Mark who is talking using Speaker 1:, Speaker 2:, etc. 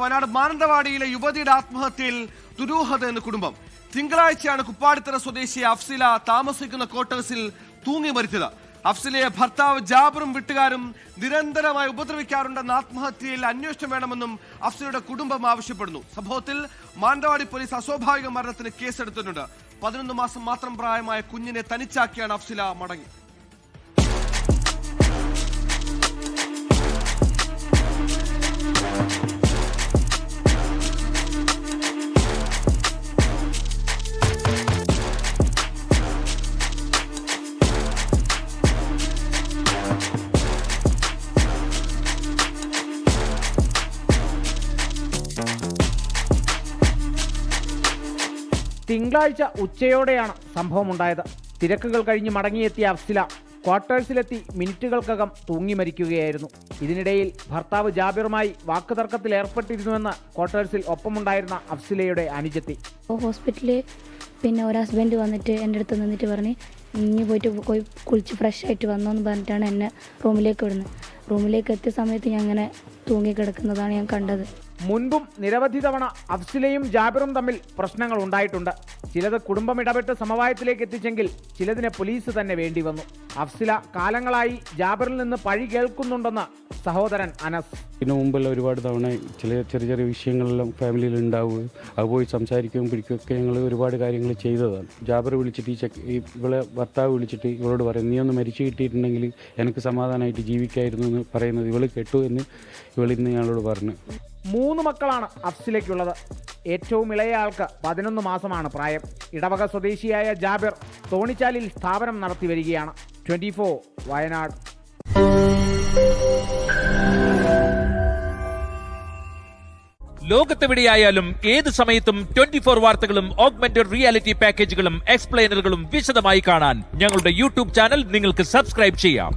Speaker 1: വയനാട് മാനന്തവാടിയിലെ യുവതിയുടെ ആത്മഹത്യയിൽ ദുരൂഹതയെന്ന് കുടുംബം. തിങ്കളാഴ്ചയാണ് കുപ്പാടിത്തറ സ്വദേശി അഫ്സില താമസിക്കുന്ന ക്വാർട്ടേഴ്സിൽ തൂങ്ങി മരിച്ചത്. അഫ്സിലയെ ഭർത്താവ് ജാബറും വീട്ടുകാരും നിരന്തരമായി ഉപദ്രവിക്കാറുണ്ടെന്ന ആത്മഹത്യയിൽ അന്വേഷണം വേണമെന്നും അഫ്സിലയുടെ കുടുംബം ആവശ്യപ്പെടുന്നു. സംഭവത്തിൽ മാനന്തവാടി പോലീസ് അസ്വാഭാവിക മരണത്തിന് കേസെടുത്തിട്ടുണ്ട്. 11 മാസം മാത്രം പ്രായമായ കുഞ്ഞിനെ തനിച്ചാക്കിയാണ് അഫ്സില മടങ്ങി.
Speaker 2: തിങ്കളാഴ്ച ഉച്ചയോടെയാണ് സംഭവമുണ്ടായത്. തിരക്കുകൾ കഴിഞ്ഞ് മടങ്ങിയെത്തിയ അഫ്സില ക്വാർട്ടേഴ്സിലെത്തി മിനിറ്റുകൾക്കകം തൂങ്ങി മരിക്കുകയായിരുന്നു. ഇതിനിടയിൽ ഭർത്താവ് ജാബിറുമായി വാക്കുതർക്കത്തിൽ ഏർപ്പെട്ടിരുന്നുവെന്ന് ക്വാർട്ടേഴ്സിൽ ഒപ്പമുണ്ടായിരുന്ന അഫ്സിലയുടെ അനുജത്തി.
Speaker 3: ഹോസ്പിറ്റലിൽ പിന്നെ ഒരു ഹസ്ബൻഡ് വന്നിട്ട് എൻ്റെ അടുത്ത് നിന്നിട്ട് പറഞ്ഞ് ഇനി പോയിട്ട് കുളിച്ച് ഫ്രഷ് ആയിട്ട് വന്നോന്ന് പറഞ്ഞിട്ടാണ് എന്നെ റൂമിലേക്ക് വിടുന്നത്. റൂമിലേക്ക് എത്തിയ സമയത്ത് ഞാൻ അങ്ങനെ തൂങ്ങിക്കിടക്കുന്നതാണ് ഞാൻ കണ്ടത്.
Speaker 2: മുൻപും നിരവധി തവണ അഫ്സിലയും ജാബിറും തമ്മിൽ പ്രശ്നങ്ങൾ ഉണ്ടായിട്ടുണ്ട്. ചിലത് കുടുംബം ഇടപെട്ട് സമവായത്തിലേക്ക് എത്തിച്ചെങ്കിൽ ചിലതിനെ പോലീസ് തന്നെ വേണ്ടി വന്നു. അഫ്സില കാലങ്ങളായി ജാബിറിൽ നിന്ന് പഴി കേൾക്കുന്നുണ്ടെന്ന് സഹോദരൻ അനസ്.
Speaker 4: ഇതിനു മുമ്പെല്ലാം ഒരുപാട് തവണ ചെറിയ ചെറിയ വിഷയങ്ങളെല്ലാം ഫാമിലിയിൽ ഉണ്ടാവുകയും അത് പോയി സംസാരിക്കുകയും പിടിക്കുകയൊക്കെ ഞങ്ങൾ ഒരുപാട് കാര്യങ്ങൾ ചെയ്തതാണ്. ജാബർ വിളിച്ചിട്ട് ഇവളെ ഭർത്താവ് വിളിച്ചിട്ട് ഇവളോട് പറയും, നീ ഒന്ന് മരിച്ചു കിട്ടിയിട്ടുണ്ടെങ്കിൽ എനിക്ക് സമാധാനമായിട്ട് ജീവിക്കായിരുന്നു എന്ന് പറയുന്നത് ഇവൾ കേട്ടു എന്ന് ഇവളിന്ന് ഞങ്ങളോട് പറഞ്ഞു.
Speaker 2: 3 മക്കളാണ് അഫ്സിലയ്ക്കുള്ളത്. ഏറ്റവും ഇളയ ആൾക്ക് 11 മാസമാണ് പ്രായം. ഇടവക സ്വദേശിയായ ജാബിർ തോണിച്ചാലിൽ സ്ഥാപനം നടത്തി വരികയാണ്. 24 വയനാട്.
Speaker 5: ലോകത്തെവിടെയായാലും ഏത് സമയത്തും 24 വാർത്തകളും ഓഗ്മെന്റഡ് റിയാലിറ്റി പാക്കേജുകളും എക്സ്പ്ലെയിനറുകളും വിശദമായി കാണാൻ ഞങ്ങളുടെ യൂട്യൂബ് ചാനൽ നിങ്ങൾക്ക് സബ്സ്ക്രൈബ് ചെയ്യാം.